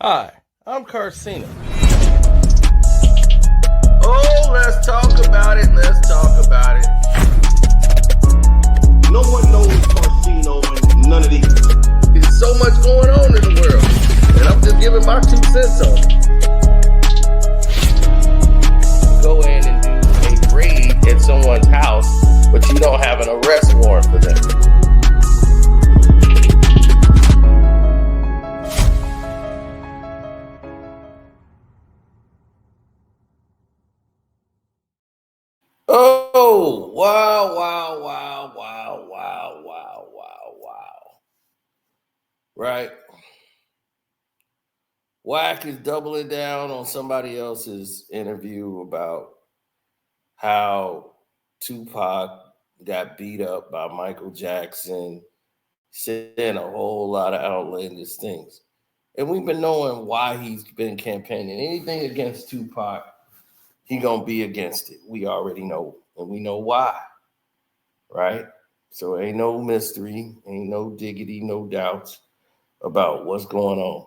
Hi, I'm Carcina. Oh, let's talk about it. Let's talk about it. No one knows Carcino and none of these. There's so much going on in the world, and I'm just giving my 2 cents on it. Go in and do a raid at someone's house, but you don't have an arrest warrant for them. Oh, wow, wow, wow, wow, wow, wow, wow, wow. Right? Wack is doubling down on somebody else's interview about how Tupac got beat up by Michael Jackson, saying a whole lot of outlandish things. And we've been knowing why he's been campaigning. Anything against Tupac, he gonna be against it. We already know, and we know why, right? So ain't no mystery, ain't no diggity, no doubts about what's going on.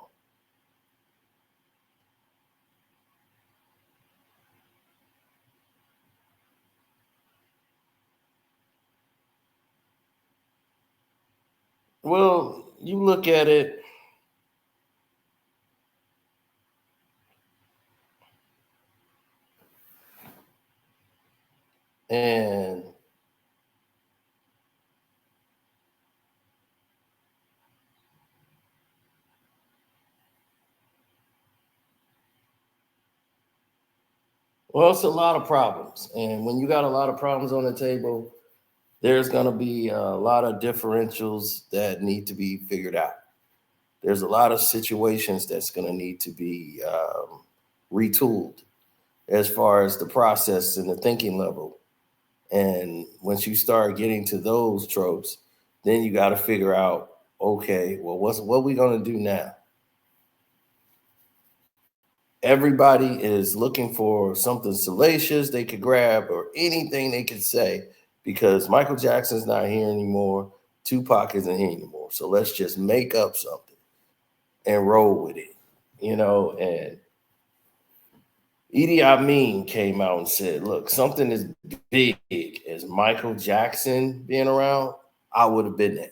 Well, you look at it, and well, it's a lot of problems. And when you got a lot of problems on the table, there's going to be a lot of differentials that need to be figured out. There's a lot of situations that's going to need to be retooled as far as the process and the thinking level. And once you start getting to those tropes, then you got to figure out, okay, well, what we going to do now? Everybody is looking for something salacious they could grab or anything they could say because Michael Jackson's not here anymore. Tupac isn't here anymore. So let's just make up something and roll with it, And Idi Amin came out and said, look, something as big as Michael Jackson being around, I would have been there.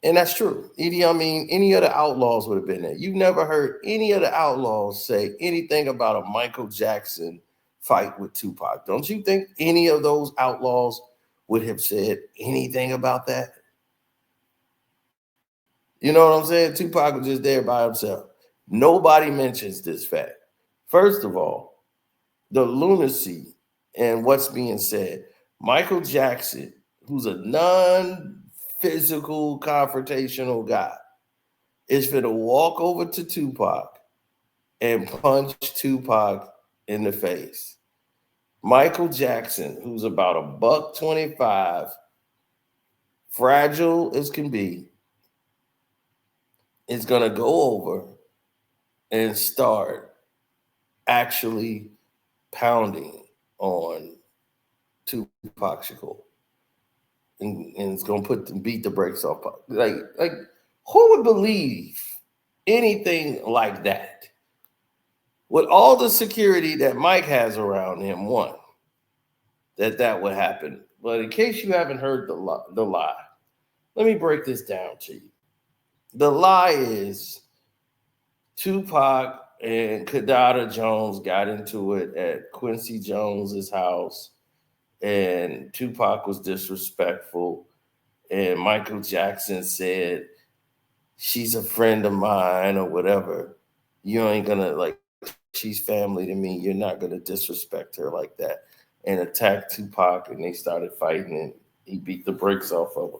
And that's true. Idi Amin, any of the outlaws would have been there. You've never heard any of the outlaws say anything about a Michael Jackson fight with Tupac. Don't you think any of those outlaws would have said anything about that? You know what I'm saying? Tupac was just there by himself. Nobody mentions this fact. First of all, the lunacy and what's being said. Michael Jackson, who's a non-physical confrontational guy, is going to walk over to Tupac and punch Tupac in the face. Michael Jackson, who's about a buck 25, fragile as can be, is going to go over and start actually pounding on Tupac Shakur. And it's gonna beat the brakes off. Like who would believe anything like that? With all the security that Mike has around him, one, that would happen. But in case you haven't heard the lie, let me break this down to you. The lie is Tupac and Kadada Jones got into it at Quincy Jones's house, and Tupac was disrespectful. And Michael Jackson said, she's a friend of mine or whatever. You ain't gonna like, she's family to me. You're not gonna disrespect her like that. And attack Tupac, and they started fighting, and he beat the brakes off of her.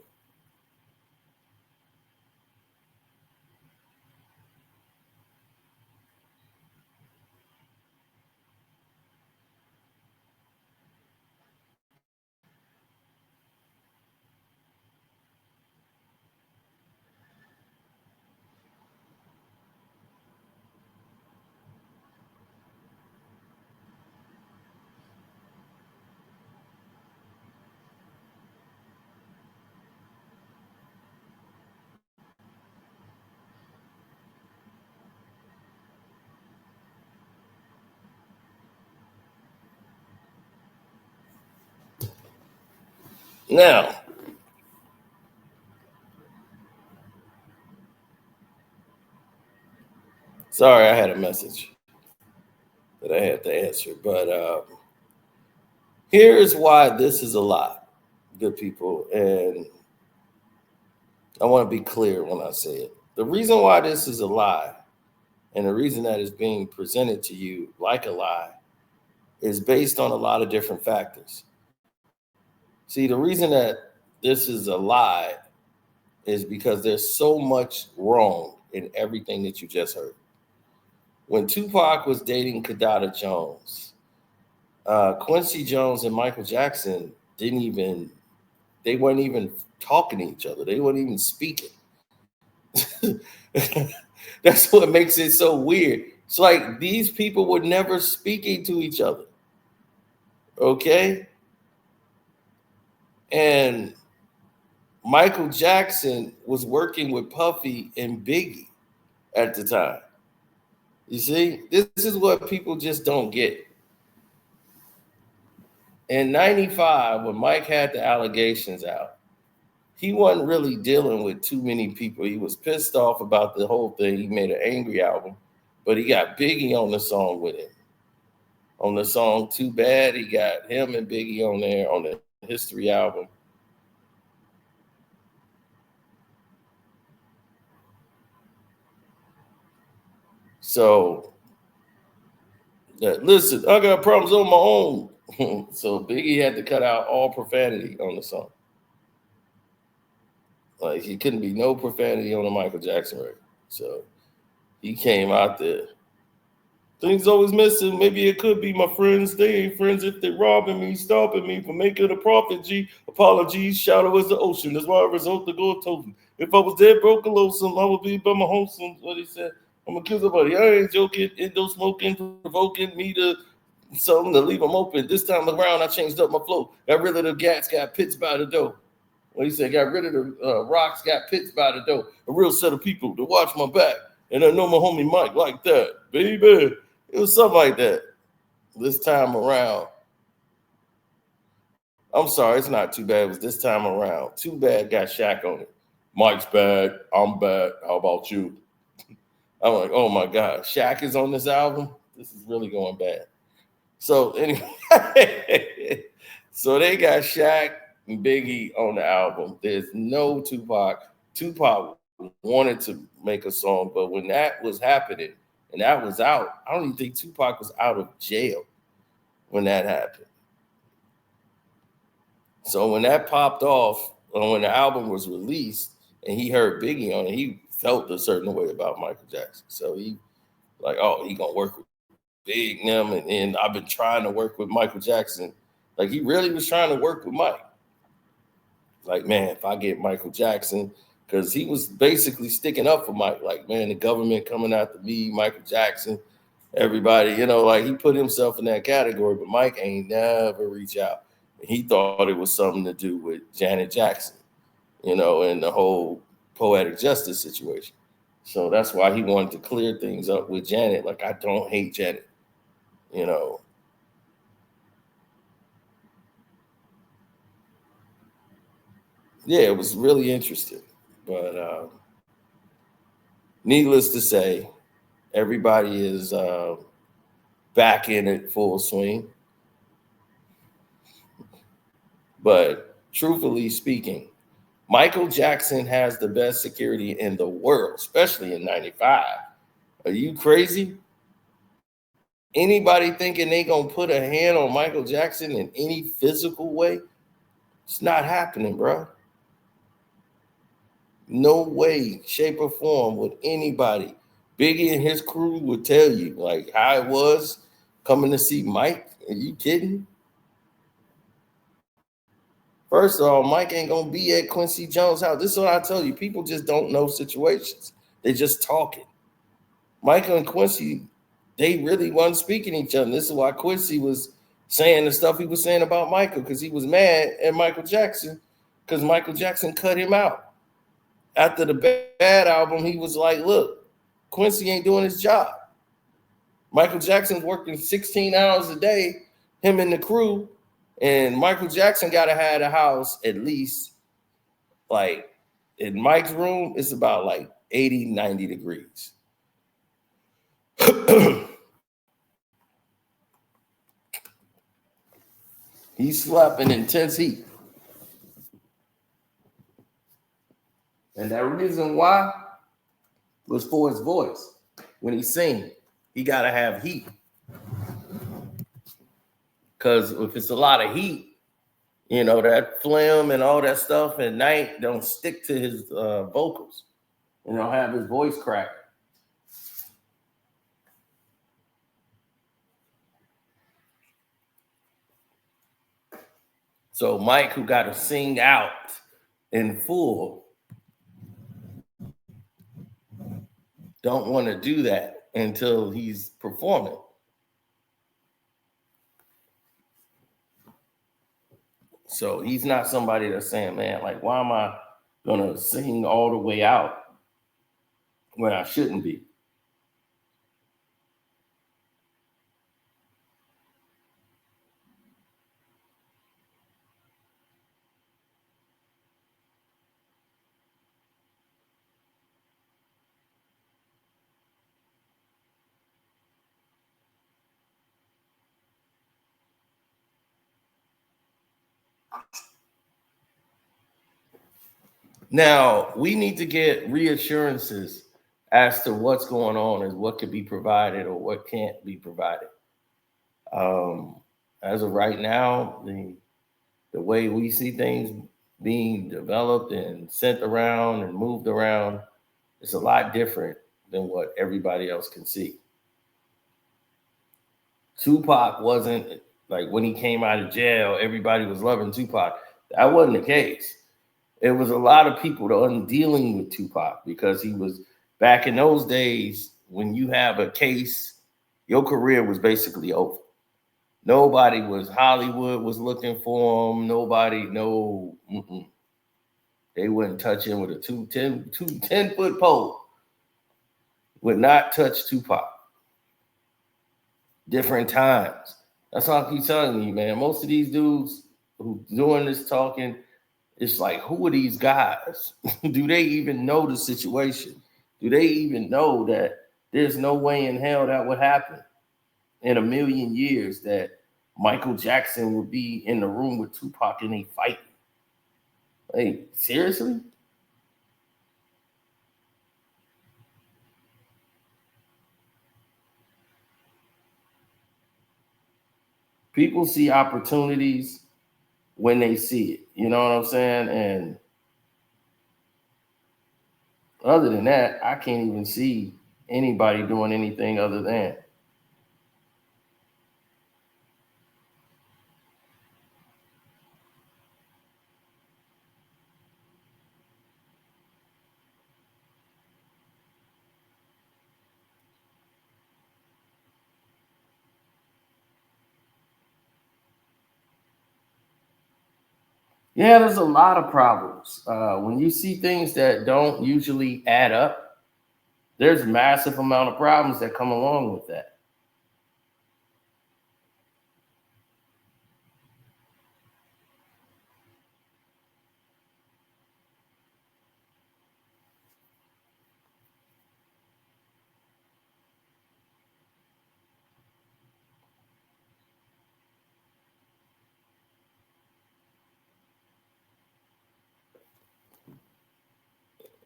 Now, sorry, I had a message that I had to answer, but here's why this is a lie, good people, and I want to be clear when I say it. The reason why this is a lie, and the reason that it's being presented to you like a lie, is based on a lot of different factors. See, the reason that this is a lie is because there's so much wrong in everything that you just heard. When Tupac was dating Kadada Jones, Quincy Jones and Michael Jackson they weren't even talking to each other. They weren't even speaking. That's what makes it so weird. It's like these people were never speaking to each other. Okay? And Michael Jackson was working with Puffy and Biggie at the time. You see, this is what people just don't get. In 95, when Mike had the allegations out, he wasn't really dealing with too many people. He was pissed off about the whole thing. He made an angry album, but he got Biggie on the song with him. On the song Too Bad, he got him and Biggie on there on the History album. So, listen, I got problems on my own. So Biggie had to cut out all profanity on the song. Like he couldn't be no profanity on a Michael Jackson record. So he came out there. Things always missing. Maybe it could be my friends. They ain't friends if they robbing me, stopping me from making a profit. G apologies. Shallow as the ocean. That's why I result to go told. If I was dead, broke, and lonesome, I would be by my home. What he said. I'm gonna kill somebody. I ain't joking. Endo smoking, provoking me to something to leave them open. This time around, I changed up my flow. Got rid of the gats, got pits by the door. What he said, got rid of the rocks, got pits by the door. A real set of people to watch my back. And I know my homie Mike like that, baby. It was something like that. This time around. I'm sorry, it's not Too Bad. It was This Time Around. Too Bad got Shaq on it. Mike's bad. I'm bad. How about you? I'm like, oh my God, Shaq is on this album. This is really going bad. So anyway, so they got Shaq and Biggie on the album. There's no Tupac. Tupac wanted to make a song, but when that was happening and that was out, I don't even think Tupac was out of jail when that happened. So when that popped off, when the album was released and he heard Biggie on it, he felt a certain way about Michael Jackson. So he like, oh, he gonna work with Big them, and I've been trying to work with Michael Jackson. Like he really was trying to work with Mike. Like, man, if I get Michael Jackson, because he was basically sticking up for Mike. Like, man, the government coming after me, Michael Jackson, everybody, like he put himself in that category, but Mike ain't never reach out. He thought it was something to do with Janet Jackson, and the whole poetic justice situation. So that's why he wanted to clear things up with Janet. Like, I don't hate Janet, Yeah, it was really interesting. But needless to say, everybody is back in it full swing. But truthfully speaking, Michael Jackson has the best security in the world, especially in 95. Are you crazy? Anybody thinking they gonna put a hand on Michael Jackson in any physical way? It's not happening, bro. No way, shape, or form would anybody. Biggie and his crew would tell you like how it was coming to see Mike. Are you kidding? First of all, Mike ain't gonna be at Quincy Jones' house. This is what I tell you. People just don't know situations. They just talking. Michael and Quincy, they really wasn't speaking to each other. This is why Quincy was saying the stuff he was saying about Michael, because he was mad at Michael Jackson because Michael Jackson cut him out. After the Bad album, he was like, look, Quincy ain't doing his job. Michael Jackson's working 16 hours a day, him and the crew, And Michael Jackson gotta have a house at least like in Mike's room, it's about like 80, 90 degrees. He slept in intense heat. And that reason why was for his voice. When he sing, he gotta have heat. Because if it's a lot of heat, you know, that phlegm and all that stuff at night don't stick to his vocals. And don't have his voice crack. So Mike, who got to sing out in full, don't want to do that until he's performing. So he's not somebody that's saying, man, like, why am I gonna sing all the way out when I shouldn't be? Now, we need to get reassurances as to what's going on and what could be provided or what can't be provided. As of right now, the way we see things being developed and sent around and moved around, it's a lot different than what everybody else can see. Tupac wasn't like when he came out of jail, everybody was loving Tupac. That wasn't the case. It was a lot of people that wasn't dealing with Tupac because he was back in those days when you have a case, your career was basically over. Nobody was Hollywood was looking for him. Nobody, no, they wouldn't touch him with a 10-foot pole. Would not touch Tupac. Different times. That's all I keep telling you, man. Most of these dudes who doing this talking, it's like, who are these guys? Do they even know the situation? Do they even know that there's no way in hell that would happen in a million years that Michael Jackson would be in the room with Tupac and they fight? Like, seriously? People see opportunities when they see it. You know what I'm saying? And other than that, I can't even see anybody doing anything other than. Yeah, there's a lot of problems. When you see things that don't usually add up, there's massive amount of problems that come along with that.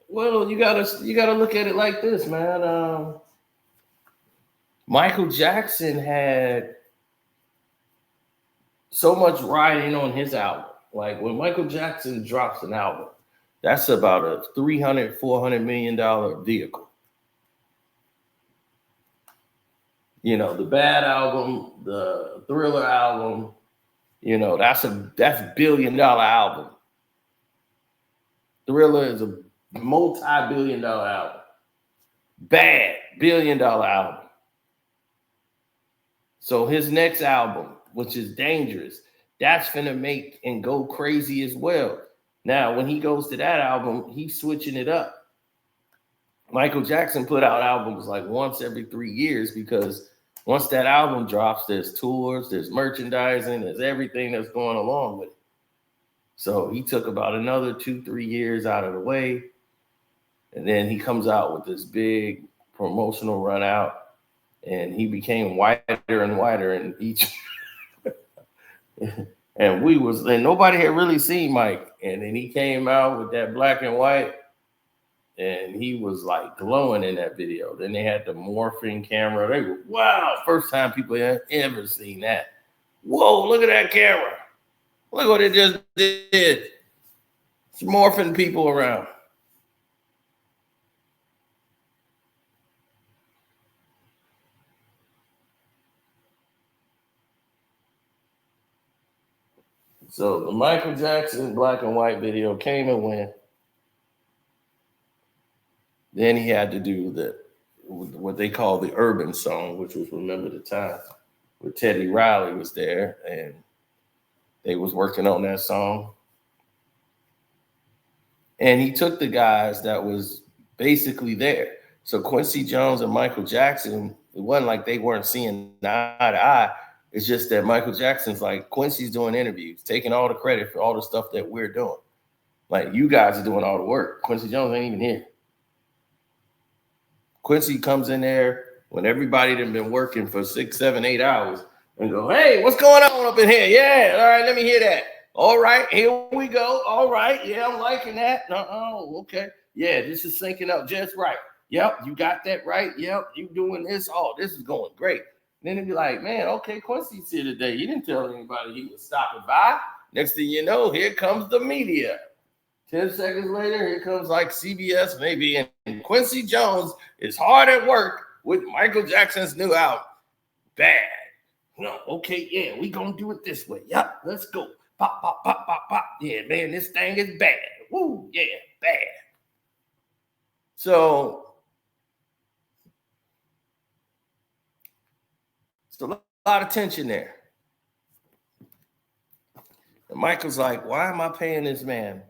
Well, you gotta look at it like this, man. Michael Jackson had so much riding on his album. Like when Michael Jackson drops an album, that's about a $300-400 million vehicle. You know, the Bad album, the Thriller album, you know, that's $1 billion album. Thriller is a multi-billion-dollar album. Bad $1 billion album. So his next album, which is Dangerous, that's gonna make and go crazy as well. Now, when he goes to that album, he's switching it up. Michael Jackson put out albums like once every 3 years because Once that album drops, there's tours, there's merchandising, there's everything that's going along with it. So he took about another 2-3 years out of the way. And then he comes out with this big promotional run out. And he became whiter and whiter in each. And nobody had really seen Mike. And then he came out with that black and white. And he was like glowing in that video. Then they had the morphing camera. They were, wow, first time people had ever seen that. Whoa, look at that camera. Look what it just did. It's morphing people around. So the Michael Jackson black and white video came and went. Then he had to do what they call the urban song, which was Remember the Time, where Teddy Riley was there and they was working on that song. And he took the guys that was basically there. So Quincy Jones and Michael Jackson, it wasn't like they weren't seeing eye to eye. It's just that Michael Jackson's like, Quincy's doing interviews, taking all the credit for all the stuff that we're doing. Like, you guys are doing all the work. Quincy Jones ain't even here. Quincy comes in there when everybody done been working for 6, 7, 8 hours and go, hey, what's going on up in here? Yeah, all right, let me hear that. All right, here we go. All right, yeah, I'm liking that. Oh, okay. Yeah, this is syncing up just right. Yep, you got that right. Yep, you doing this. Oh, this is going great. And then it'd be like, man, okay, Quincy's here today. He didn't tell anybody he was stopping by. Next thing you know, here comes the media. 10 seconds later, here comes like CBS maybe, and Quincy Jones is hard at work with Michael Jackson's new album. Bad. No, okay, yeah, we gonna do it this way. Yep, let's go. Pop, pop, pop, pop, pop. Yeah, man, this thing is bad. Woo, yeah, bad. So it's a lot of tension there. And Michael's like, why am I paying this man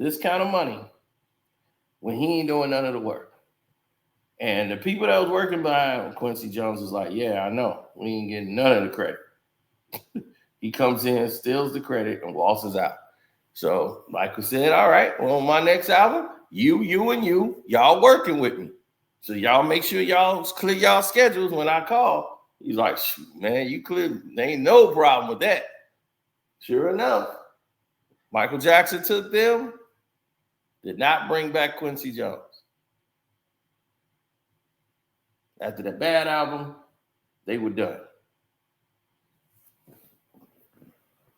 this kind of money when he ain't doing none of the work? And the people that was working behind Quincy Jones is like, yeah, I know. We ain't getting none of the credit. He comes in, steals the credit, and waltzes out. So Michael said, all right, well, on my next album, you, and y'all working with me. So y'all make sure y'all clear y'all schedules when I call. He's like, man, you clear. There ain't no problem with that. Sure enough, Michael Jackson took them, did not bring back Quincy Jones. After the bad album, they were done.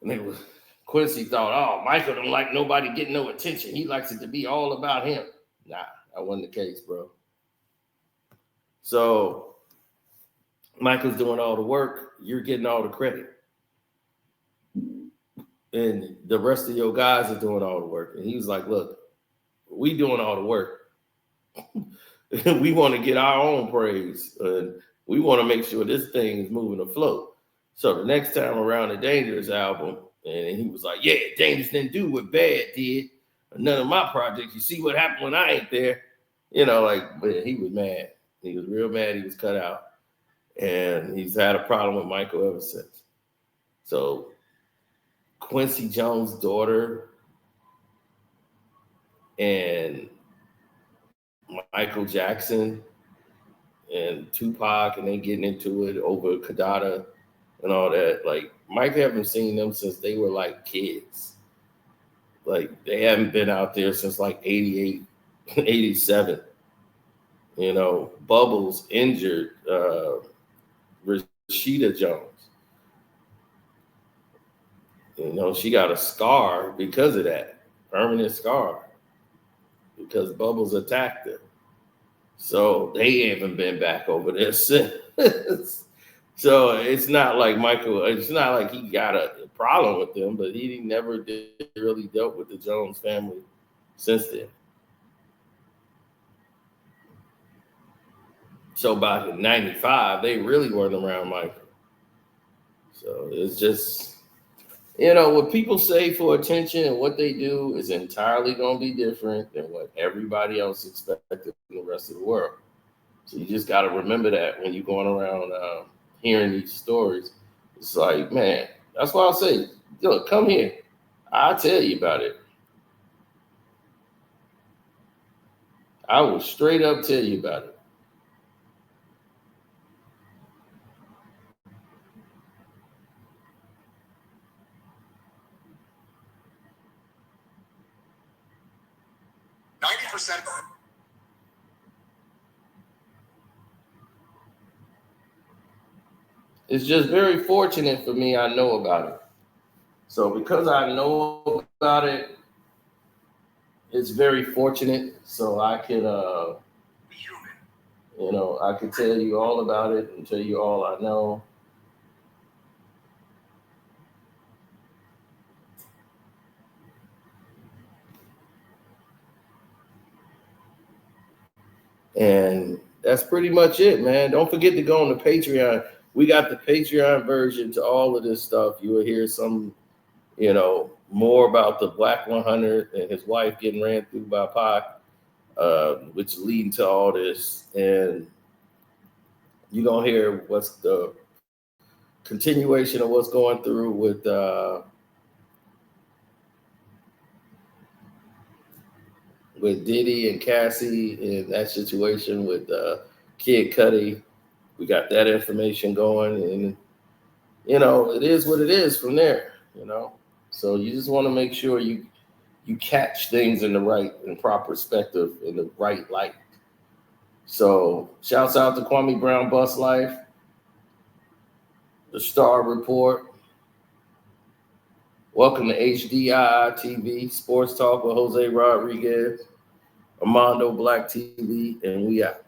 And Quincy thought, oh, Michael don't like nobody getting no attention. He likes it to be all about him. Nah, that wasn't the case, bro. So Michael's doing all the work. You're getting all the credit. And the rest of your guys are doing all the work. And he was like, look, we doing all the work. We want to get our own praise. And we want to make sure this thing is moving afloat. So the next time around the Dangerous album, and he was like, yeah, Dangerous didn't do what Bad did. None of my projects. You see what happened when I ain't there. You know, like, but he was mad. He was real mad he was cut out. And he's had a problem with Michael ever since. So Quincy Jones' daughter and Michael Jackson and Tupac, and they getting into it over Kadada and all that. Like, Mike haven't seen them since they were like kids. Like, they haven't been out there since like 88, 87. You know, Bubbles injured Rashida Jones. You know, she got a scar because of that, permanent scar, because Bubbles attacked her. So they haven't been back over there since. So it's not like Michael, it's not like he got a problem with them, but he never did really dealt with the Jones family since then. So by 95, they really weren't around Michael. So it's just, you know, what people say for attention and what they do is entirely going to be different than what everybody else expected in the rest of the world. So you just got to remember that when you're going around hearing these stories. It's like, man, that's why I say, look, come here. I'll tell you about it. I will straight up tell you about it. It's just very fortunate for me. I know about it. So because I know about it, it's very fortunate. So I can, I can tell you all about it and tell you all I know. And that's pretty much it, man. Don't forget to go on the Patreon. We got the Patreon version to all of this stuff. You will hear some, more about the Black 100 and his wife getting ran through by Pac, which is leading to all this. And you're going to hear what's the continuation of what's going through with Diddy and Cassie and that situation with Kid Cudi. We got that information going, and it is what it is from there. So you just want to make sure you catch things in the right and proper perspective in the right light. So shouts out to Kwame Brown Bus Life, the Star Report. Welcome to HDI TV, Sports Talk with Jose Rodriguez, Armando Black TV, and we out.